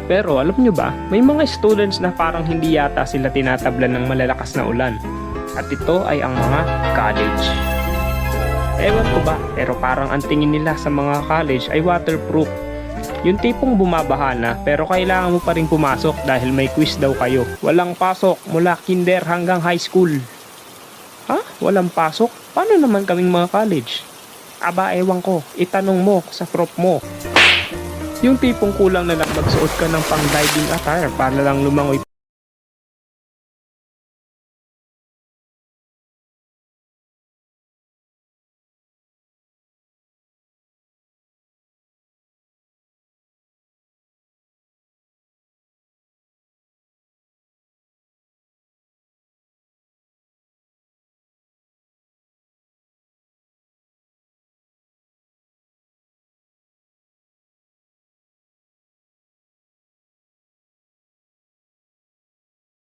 Pero alam nyo ba, may mga students na parang hindi yata sila tinatablan ng malalakas na ulan. At ito ay ang mga college. Ewan ko ba, pero parang ang tingin nila sa mga college ay waterproof. Yung tipong bumabaha na pero kailangan mo pa rin pumasok dahil may quiz daw kayo. Walang pasok mula kinder hanggang high school. Ha? Walang pasok? Paano naman kaming mga college? Aba, ewan ko. Itanong mo sa prof mo. Yung tipong kulang na lang magsuot ka ng pang diving attire para lang lumangoy